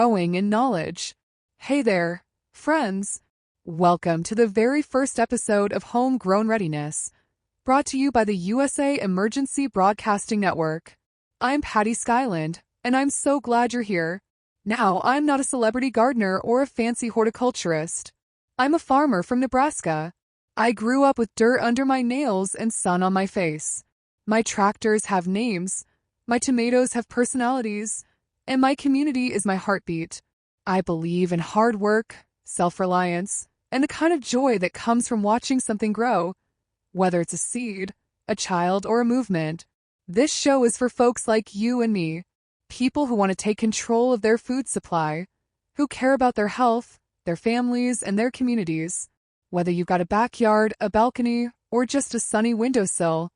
growing in knowledge. Hey there, friends. Welcome to the very first episode of Home Grown Readiness, brought to you by the USA Emergency Broadcasting Network. I'm Patti Skyland, and I'm so glad you're here. Now, I'm not a celebrity gardener or a fancy horticulturist. I'm a farmer from Nebraska. I grew up with dirt under my nails and sun on my face. My tractors have names, my tomatoes have personalities, and my community is my heartbeat. I believe in hard work, self-reliance, and the kind of joy that comes from watching something grow. Whether it's a seed, a child, or a movement, this show is for folks like you and me, people who want to take control of their food supply, who care about their health, their families, and their communities. Whether you've got a backyard, a balcony, or just a sunny windowsill,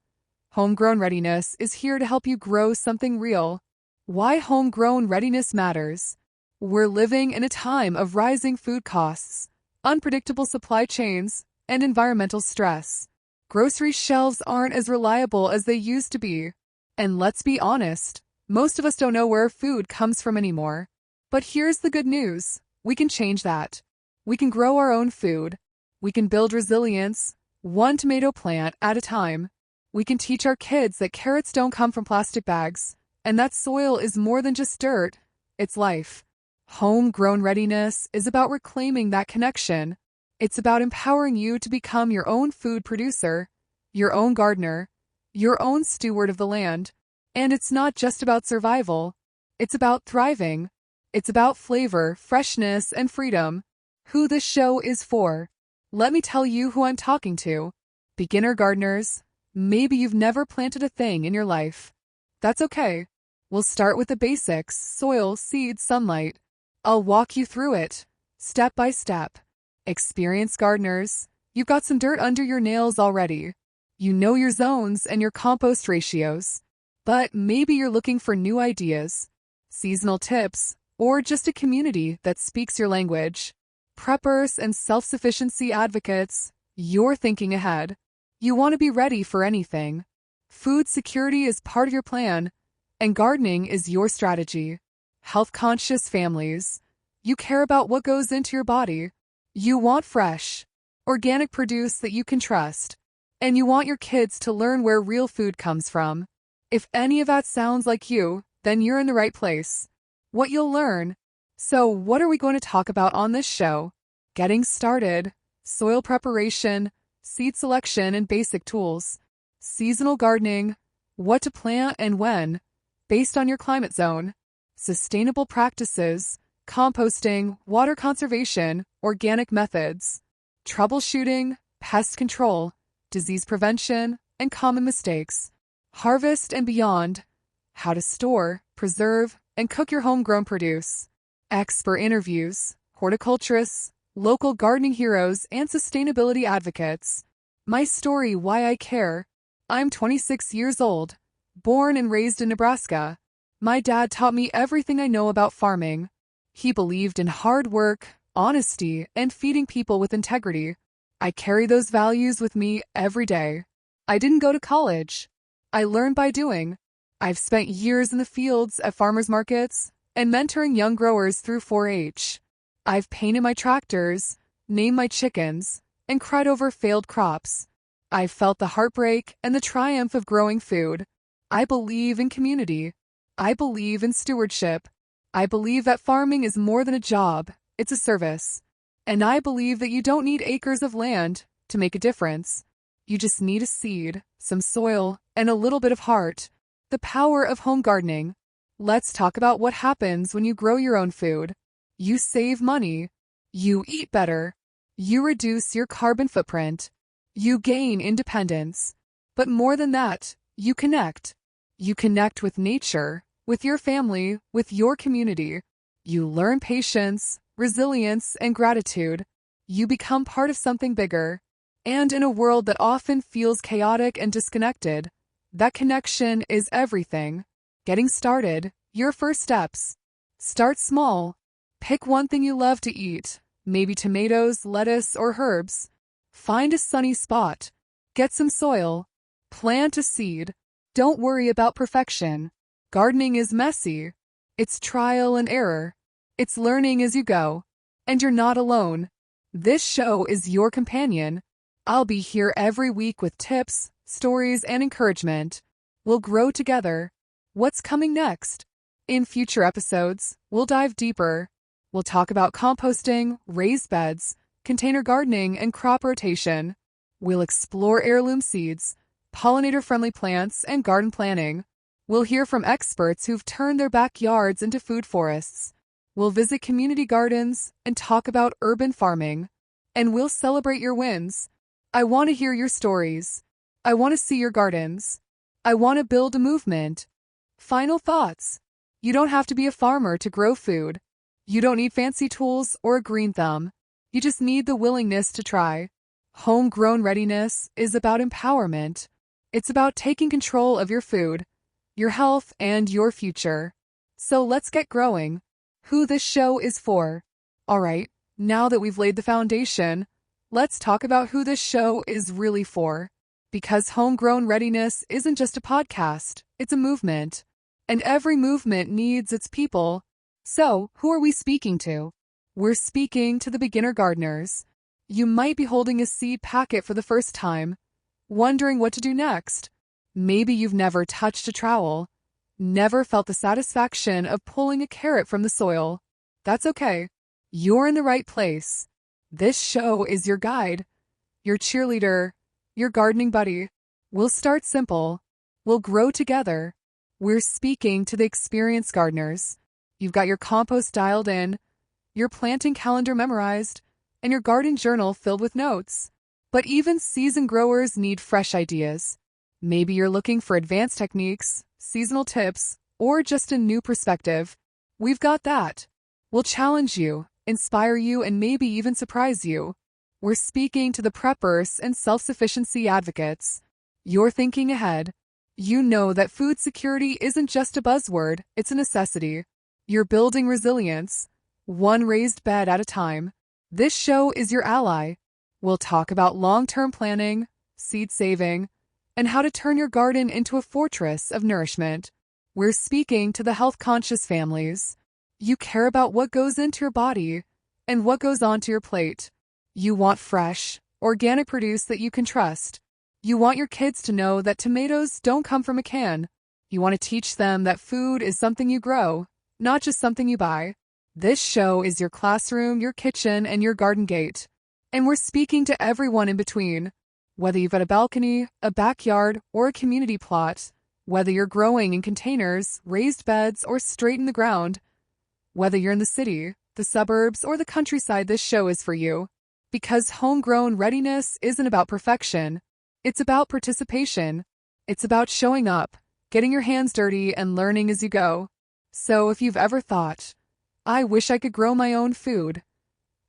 Homegrown Readiness is here to help you grow something real. Why homegrown readiness matters. We're living in a time of rising food costs, unpredictable supply chains, and environmental stress. Grocery shelves aren't as reliable as they used to be. And let's be honest, most of us don't know where our food comes from anymore. But here's the good news. We can change that. We can grow our own food. We can build resilience, one tomato plant at a time. We can teach our kids that carrots don't come from plastic bags, and that soil is more than just dirt, it's life. Homegrown readiness is about reclaiming that connection. It's about empowering you to become your own food producer, your own gardener, your own steward of the land. And it's not just about survival. It's about thriving. It's about flavor, freshness, and freedom. Who this show is for. Let me tell you who I'm talking to. Beginner gardeners. Maybe you've never planted a thing in your life. That's okay. We'll start with the basics: soil, seed, sunlight. I'll walk you through it, step by step. Experienced gardeners, you've got some dirt under your nails already. You know your zones and your compost ratios. But maybe you're looking for new ideas, seasonal tips, or just a community that speaks your language. Preppers and self-sufficiency advocates, you're thinking ahead. You want to be ready for anything. Food security is part of your plan, and gardening is your strategy. Health-conscious families, you care about what goes into your body. You want fresh, organic produce that you can trust, and you want your kids to learn where real food comes from. If any of that sounds like you, then you're in the right place. What you'll learn. So, what are we going to talk about on this show? Getting started, soil preparation, seed selection and basic tools, seasonal gardening, what to plant and when, based on your climate zone, sustainable practices, composting, water conservation, organic methods, troubleshooting, pest control, disease prevention, and common mistakes, harvest and beyond, how to store, preserve, and cook your homegrown produce, expert interviews, horticulturists, local gardening heroes, and sustainability advocates. My story, why I care. I'm 26 years old, born and raised in Nebraska. My dad taught me everything I know about farming. He believed in hard work, honesty, and feeding people with integrity. I carry those values with me every day. I didn't go to college. I learned by doing. I've spent years in the fields at farmers markets and mentoring young growers through 4-H. I've painted my tractors, named my chickens, and cried over failed crops. I've felt the heartbreak and the triumph of growing food. I believe in community. I believe in stewardship. I believe that farming is more than a job, it's a service. And I believe that you don't need acres of land to make a difference. You just need a seed, some soil, and a little bit of heart. The power of home gardening. Let's talk about what happens when you grow your own food. You save money. You eat better. You reduce your carbon footprint. You gain independence. But more than that, you connect. You connect with nature, with your family, with your community. You learn patience, resilience, and gratitude. You become part of something bigger. And in a world that often feels chaotic and disconnected, that connection is everything. Getting started, your first steps. Start small. Pick one thing you love to eat, maybe tomatoes, lettuce, or herbs. Find a sunny spot. Get some soil. Plant a seed. Don't worry about perfection. Gardening is messy. It's trial and error. It's learning as you go. And you're not alone. This show is your companion. I'll be here every week with tips, stories, and encouragement. We'll grow together. What's coming next? In future episodes, we'll dive deeper. We'll talk about composting, raised beds, container gardening, and crop rotation. We'll explore heirloom seeds, pollinator-friendly plants, and garden planning. We'll hear from experts who've turned their backyards into food forests. We'll visit community gardens and talk about urban farming. And we'll celebrate your wins. I want to hear your stories. I want to see your gardens. I want to build a movement. Final thoughts. You don't have to be a farmer to grow food. You don't need fancy tools or a green thumb. You just need the willingness to try. Homegrown readiness is about empowerment. It's about taking control of your food, your health, and your future. So let's get growing. Who this show is for. All right, now that we've laid the foundation, let's talk about who this show is really for. Because Homegrown Readiness isn't just a podcast, it's a movement. And every movement needs its people. So, who are we speaking to? We're speaking to the beginner gardeners. You might be holding a seed packet for the first time, wondering what to do next. Maybe you've never touched a trowel, never felt the satisfaction of pulling a carrot from the soil. That's okay. You're in the right place. This show is your guide, your cheerleader, your gardening buddy. We'll start simple. We'll grow together. We're speaking to the experienced gardeners. You've got your compost dialed in, your planting calendar memorized, and your garden journal filled with notes. But even seasoned growers need fresh ideas. Maybe you're looking for advanced techniques, seasonal tips, or just a new perspective. We've got that. We'll challenge you, inspire you, and maybe even surprise you. We're speaking to the preppers and self-sufficiency advocates. You're thinking ahead. You know that food security isn't just a buzzword, it's a necessity. You're building resilience, one raised bed at a time. This show is your ally. We'll talk about long-term planning, seed saving, and how to turn your garden into a fortress of nourishment. We're speaking to the health-conscious families. You care about what goes into your body and what goes onto your plate. You want fresh, organic produce that you can trust. You want your kids to know that tomatoes don't come from a can. You want to teach them that food is something you grow, not just something you buy. This show is your classroom, your kitchen, and your garden gate. And we're speaking to everyone in between. Whether you've got a balcony, a backyard, or a community plot, whether you're growing in containers, raised beds, or straight in the ground, whether you're in the city, the suburbs, or the countryside, this show is for you. Because homegrown readiness isn't about perfection. It's about participation. It's about showing up, getting your hands dirty, and learning as you go. So if you've ever thought, I wish I could grow my own food,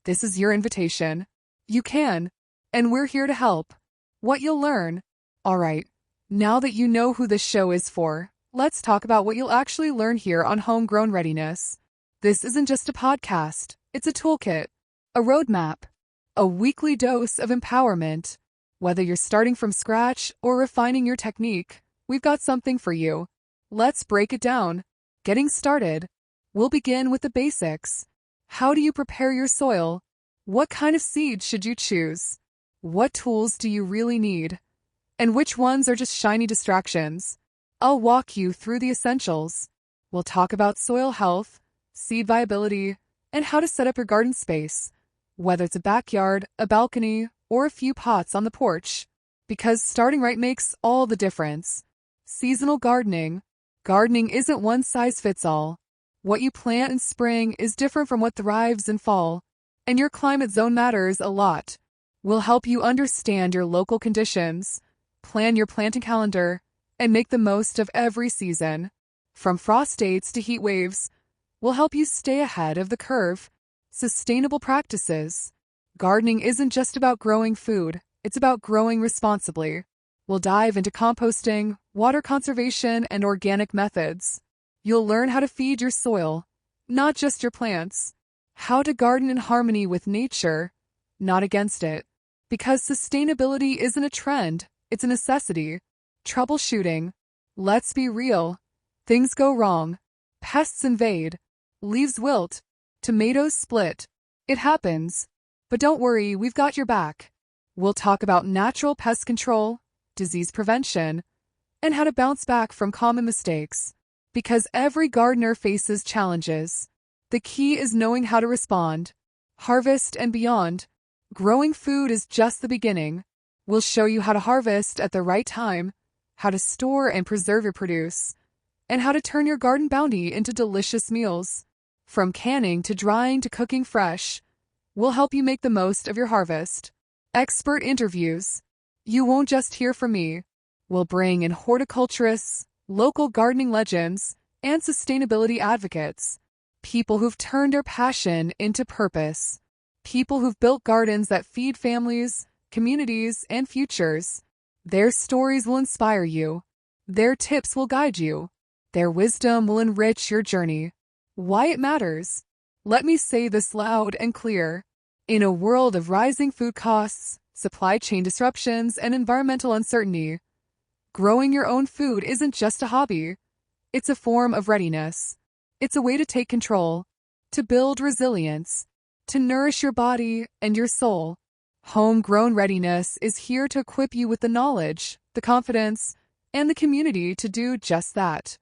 this is your invitation. You can, and we're here to help. What you'll learn. All right, now that you know who this show is for, let's talk about what you'll actually learn here on Homegrown Readiness. This isn't just a podcast, it's a toolkit, a roadmap, a weekly dose of empowerment. Whether you're starting from scratch or refining your technique, we've got something for you. Let's break it down. Getting started. We'll begin with the basics. How do you prepare your soil? What kind of seeds should you choose? What tools do you really need? And which ones are just shiny distractions? I'll walk you through the essentials. We'll talk about soil health, seed viability, and how to set up your garden space, whether it's a backyard, a balcony, or a few pots on the porch. Because starting right makes all the difference. Seasonal gardening. Gardening isn't one size fits all. What you plant in spring is different from what thrives in fall, and your climate zone matters a lot. We'll help you understand your local conditions, plan your planting calendar, and make the most of every season. From frost dates to heat waves, we'll help you stay ahead of the curve. Sustainable practices. Gardening isn't just about growing food, it's about growing responsibly. We'll dive into composting, water conservation, and organic methods. You'll learn how to feed your soil, not just your plants. How to garden in harmony with nature, not against it. Because sustainability isn't a trend, it's a necessity. Troubleshooting. Let's be real. Things go wrong. Pests invade. Leaves wilt. Tomatoes split. It happens. But don't worry, we've got your back. We'll talk about natural pest control, disease prevention, and how to bounce back from common mistakes. Because every gardener faces challenges. The key is knowing how to respond. Harvest and beyond. Growing food is just the beginning. We'll show you how to harvest at the right time, how to store and preserve your produce, and how to turn your garden bounty into delicious meals. From canning to drying to cooking fresh, we'll help you make the most of your harvest. Expert interviews. You won't just hear from me. We'll bring in horticulturists, local gardening legends, and sustainability advocates. People who've turned their passion into purpose. People who've built gardens that feed families, communities, and futures. Their stories will inspire you. Their tips will guide you. Their wisdom will enrich your journey. Why it matters. Let me say this loud and clear. In a world of rising food costs, supply chain disruptions, and environmental uncertainty, growing your own food isn't just a hobby. It's a form of readiness. It's a way to take control, to build resilience, to nourish your body and your soul. Homegrown Readiness is here to equip you with the knowledge, the confidence, and the community to do just that.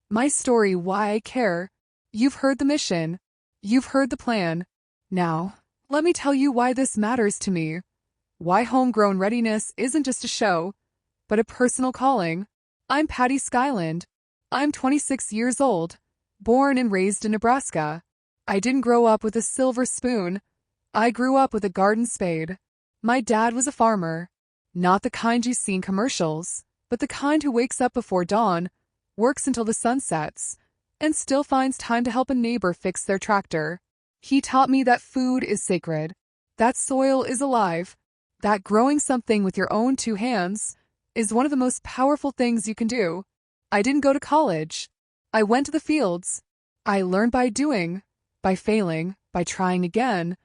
My story, why I care. You've heard the mission. You've heard the plan. Now, let me tell you why this matters to me. Why Homegrown Readiness isn't just a show, but a personal calling. I'm Patti Skyland. I'm 26 years old, born and raised in Nebraska. I didn't grow up with a silver spoon. I grew up with a garden spade. My dad was a farmer. Not the kind you see in commercials, but the kind who wakes up before dawn, works until the sun sets, and still finds time to help a neighbor fix their tractor. He taught me that food is sacred, that soil is alive, that growing something with your own two hands is one of the most powerful things you can do. I didn't go to college. I went to the fields. I learned by doing, by failing, by trying again,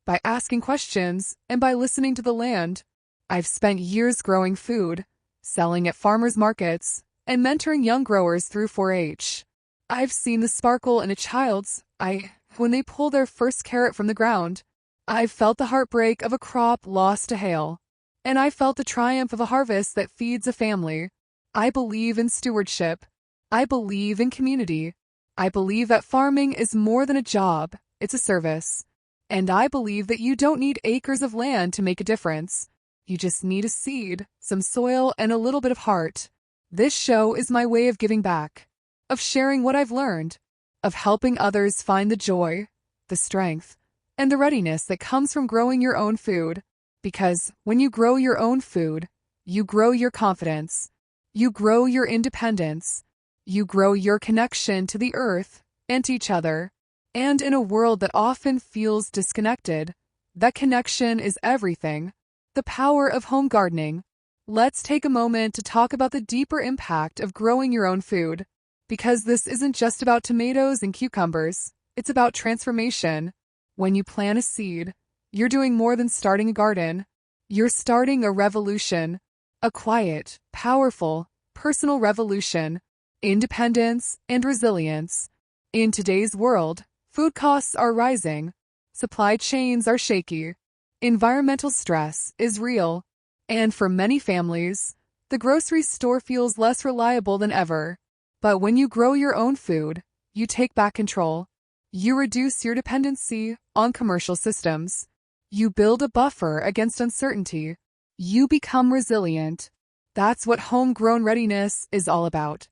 by asking questions, and by listening to the land. I've spent years growing food, selling at farmers markets, and mentoring young growers through 4-H. I've seen the sparkle in a child's eye when they pull their first carrot from the ground. I've felt the heartbreak of a crop lost to hail, and I felt the triumph of a harvest that feeds a family. I believe in stewardship. I believe in community. I believe that farming is more than a job, it's a service. And I believe that you don't need acres of land to make a difference. You just need a seed, some soil, and a little bit of heart. This show is my way of giving back, of sharing what I've learned, of helping others find the joy, the strength, and the readiness that comes from growing your own food. Because when you grow your own food, you grow your confidence, you grow your independence, you grow your connection to the earth and to each other. And in a world that often feels disconnected, that connection is everything. The power of home gardening. Let's take a moment to talk about the deeper impact of growing your own food. Because this isn't just about tomatoes and cucumbers, it's about transformation. When you plant a seed, you're doing more than starting a garden. You're starting a revolution. A quiet, powerful, personal revolution. Independence and resilience. In today's world, food costs are rising. Supply chains are shaky. Environmental stress is real. And for many families, the grocery store feels less reliable than ever. But when you grow your own food, you take back control. You reduce your dependency on commercial systems. You build a buffer against uncertainty. You become resilient. That's what homegrown readiness is all about.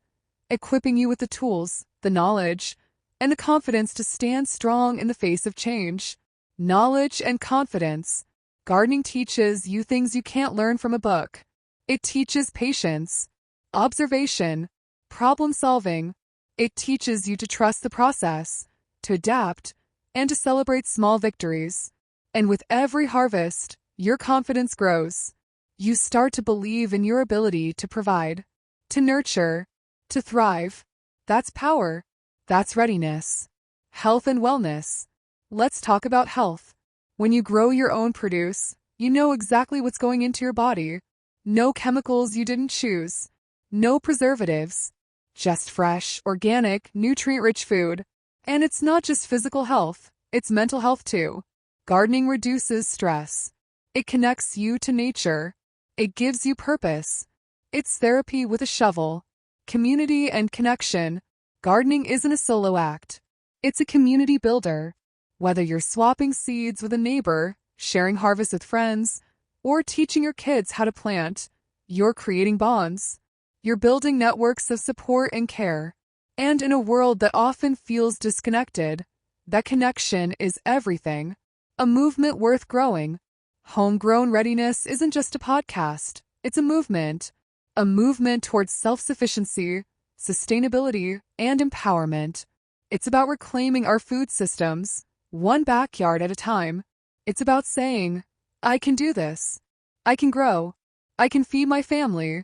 Equipping you with the tools, the knowledge, and the confidence to stand strong in the face of change. Knowledge and confidence. Gardening teaches you things you can't learn from a book. It teaches patience, observation, problem solving. It teaches you to trust the process, to adapt, and to celebrate small victories. And with every harvest, your confidence grows. You start to believe in your ability to provide, to nurture, to thrive. That's power. That's readiness. Health and wellness. Let's talk about health. When you grow your own produce, you know exactly what's going into your body. No chemicals you didn't choose. No preservatives. Just fresh, organic, nutrient-rich food. And it's not just physical health, it's mental health too. Gardening reduces stress. It connects you to nature. It gives you purpose. It's therapy with a shovel. Community and connection. Gardening isn't a solo act. It's a community builder. Whether you're swapping seeds with a neighbor, sharing harvests with friends, or teaching your kids how to plant, you're creating bonds. You're building networks of support and care. And in a world that often feels disconnected, that connection is everything. A movement worth growing. Homegrown Readiness isn't just a podcast. It's a movement. A movement towards self-sufficiency, sustainability, and empowerment. It's about reclaiming our food systems, one backyard at a time. It's about saying, I can do this. I can grow. I can feed my family.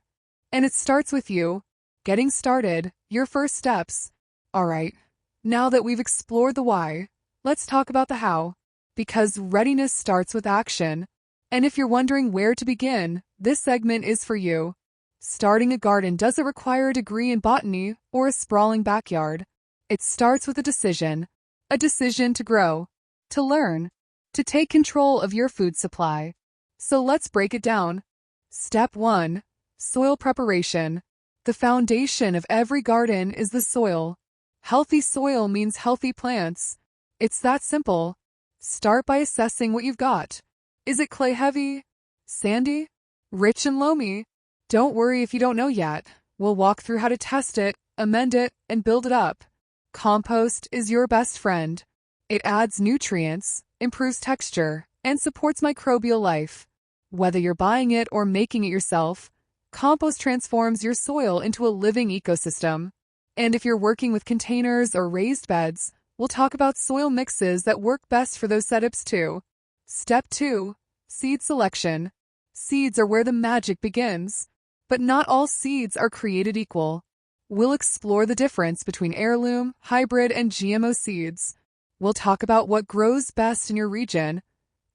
And it starts with you. Getting started, your first steps. All right, now that we've explored the why, let's talk about the how. Because readiness starts with action. And if you're wondering where to begin, this segment is for you. Starting a garden doesn't require a degree in botany or a sprawling backyard. It starts with a decision to grow, to learn, to take control of your food supply. So let's break it down. Step 1. Soil preparation. The foundation of every garden is the soil. Healthy soil means healthy plants. It's that simple. Start by assessing what you've got. Is it clay heavy? Sandy? Rich and loamy? Don't worry if you don't know yet. We'll walk through how to test it, amend it, and build it up. Compost is your best friend. It adds nutrients, improves texture, and supports microbial life. Whether you're buying it or making it yourself, compost transforms your soil into a living ecosystem. And if you're working with containers or raised beds, we'll talk about soil mixes that work best for those setups too. Step 2. Seed selection. Seeds are where the magic begins. But not all seeds are created equal. We'll explore the difference between heirloom, hybrid, and GMO seeds. We'll talk about what grows best in your region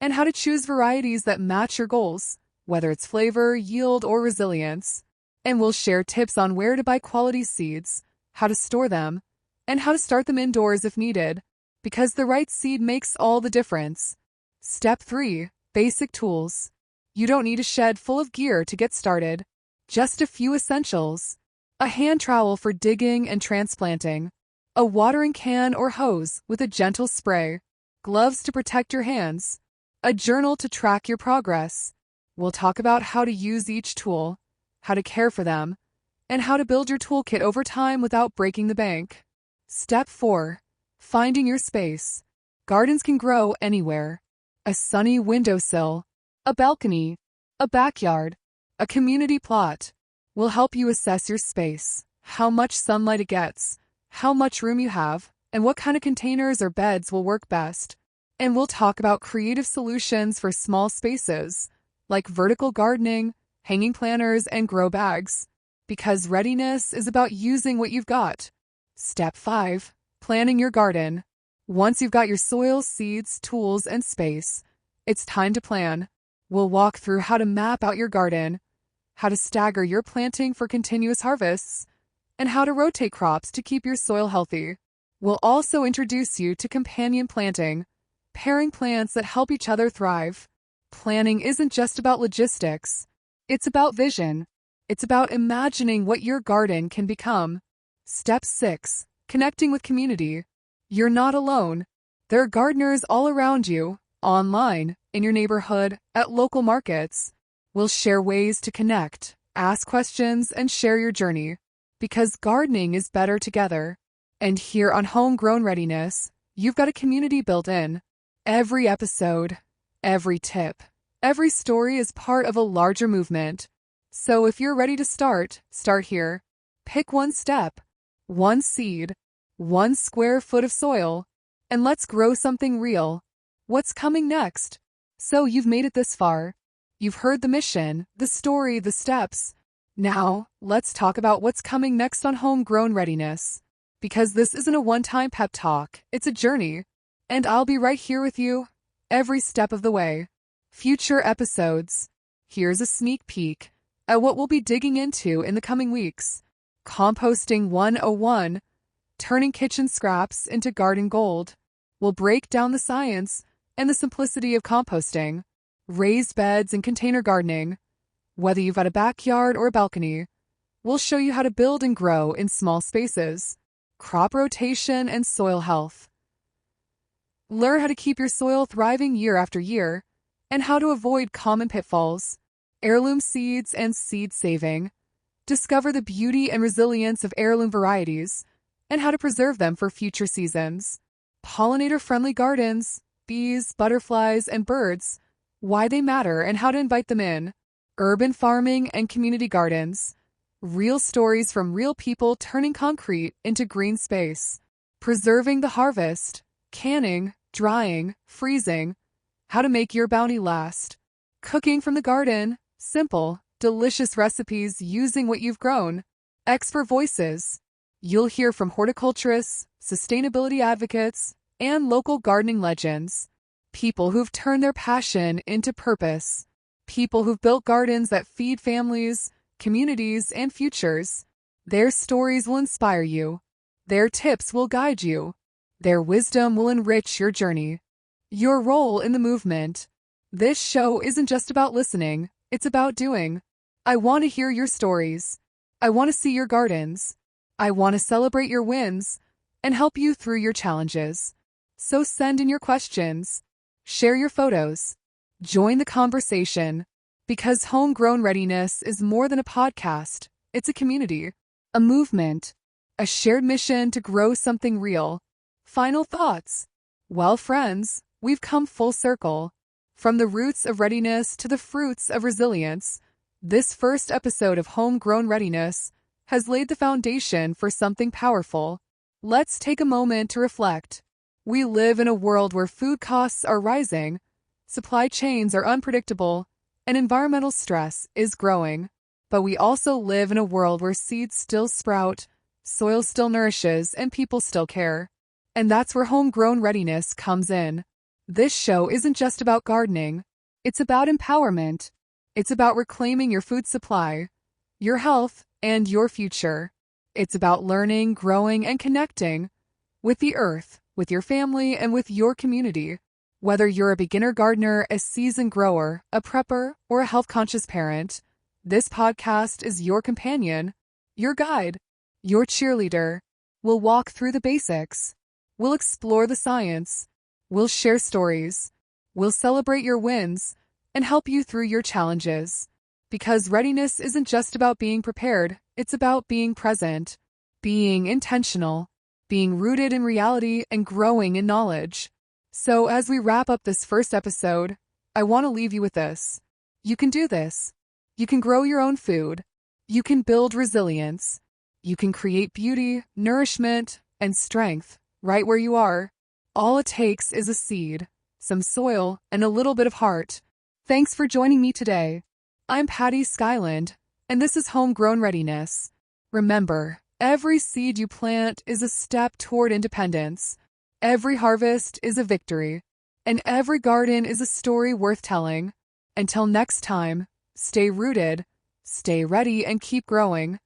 and how to choose varieties that match your goals, whether it's flavor, yield, or resilience. And we'll share tips on where to buy quality seeds, how to store them, and how to start them indoors if needed, because the right seed makes all the difference. Step 3. Basic tools. You don't need a shed full of gear to get started. Just a few essentials. A hand trowel for digging and transplanting. A watering can or hose with a gentle spray. Gloves to protect your hands. A journal to track your progress. We'll talk about how to use each tool, how to care for them, and how to build your toolkit over time without breaking the bank. Step 4. Finding your space. Gardens can grow anywhere. A sunny windowsill, a balcony, a backyard, a community plot will help you assess your space, how much sunlight it gets, how much room you have, and what kind of containers or beds will work best. And we'll talk about creative solutions for small spaces, like vertical gardening, hanging planters, and grow bags. Because readiness is about using what you've got. Step 5. Planning your garden. Once you've got your soil, seeds, tools, and space, it's time to plan. We'll walk through how to map out your garden, how to stagger your planting for continuous harvests, and how to rotate crops to keep your soil healthy. We'll also introduce you to companion planting, pairing plants that help each other thrive. Planning isn't just about logistics. It's about vision. It's about imagining what your garden can become. Step 6. Connecting with community. You're not alone. There are gardeners all around you, online, in your neighborhood, at local markets. We'll share ways to connect, ask questions, and share your journey. Because gardening is better together. And here on Homegrown Readiness, you've got a community built in. Every episode, every tip, every story is part of a larger movement. So if you're ready to start here. Pick one step, one seed, 1 square foot of soil, and let's grow something real. What's coming next? So you've made it this far. You've heard the mission, the story, the steps. Now, let's talk about what's coming next on Homegrown Readiness. Because this isn't a one-time pep talk, it's a journey. And I'll be right here with you, every step of the way. Future episodes. Here's a sneak peek at what we'll be digging into in the coming weeks. Composting 101, turning kitchen scraps into garden gold. We'll break down the science and the simplicity of composting, raised beds and container gardening. Whether you've got a backyard or a balcony, we'll show you how to build and grow in small spaces, crop rotation, and soil health. Learn how to keep your soil thriving year after year and how to avoid common pitfalls, heirloom seeds and seed saving. Discover the beauty and resilience of heirloom varieties and how to preserve them for future seasons. Pollinator-friendly gardens, bees, butterflies, and birds, why they matter and how to invite them in. Urban farming and community gardens, real stories from real people turning concrete into green space. Preserving the harvest, canning, drying, freezing, how to make your bounty last. Cooking from the garden, simple, delicious recipes using what you've grown. Expert voices. You'll hear from horticulturists, sustainability advocates, and local gardening legends. People who've turned their passion into purpose. People who've built gardens that feed families, communities, and futures. Their stories will inspire you. Their tips will guide you. Their wisdom will enrich your journey. Your role in the movement. This show isn't just about listening, it's about doing. I want to hear your stories. I want to see your gardens. I want to celebrate your wins and help you through your challenges. So send in your questions. Share your photos. Join the conversation. Because Homegrown Readiness is more than a podcast. It's a community, a movement, a shared mission to grow something real. Final thoughts. Well, friends, we've come full circle. From the roots of readiness to the fruits of resilience, this first episode of Homegrown Readiness has laid the foundation for something powerful. Let's take a moment to reflect. We live in a world where food costs are rising, supply chains are unpredictable, and environmental stress is growing. But we also live in a world where seeds still sprout, soil still nourishes, and people still care. And that's where Homegrown Readiness comes in. This show isn't just about gardening. It's about empowerment. It's about reclaiming your food supply, your health, and your future. It's about learning, growing, and connecting with the earth, with your family, and with your community. Whether you're a beginner gardener, a seasoned grower, a prepper, or a health-conscious parent, this podcast is your companion, your guide, your cheerleader. We'll walk through the basics. We'll explore the science. We'll share stories. We'll celebrate your wins and help you through your challenges. Because readiness isn't just about being prepared, it's about being present, being intentional, being rooted in reality, and growing in knowledge. So as we wrap up this first episode, I want to leave you with this. You can do this. You can grow your own food. You can build resilience. You can create beauty, nourishment, and strength right where you are. All it takes is a seed, some soil, and a little bit of heart. Thanks for joining me today. I'm Patti Skyland, and this is Homegrown Readiness. Remember, every seed you plant is a step toward independence. Every harvest is a victory, and every garden is a story worth telling. Until next time, stay rooted, stay ready, and keep growing.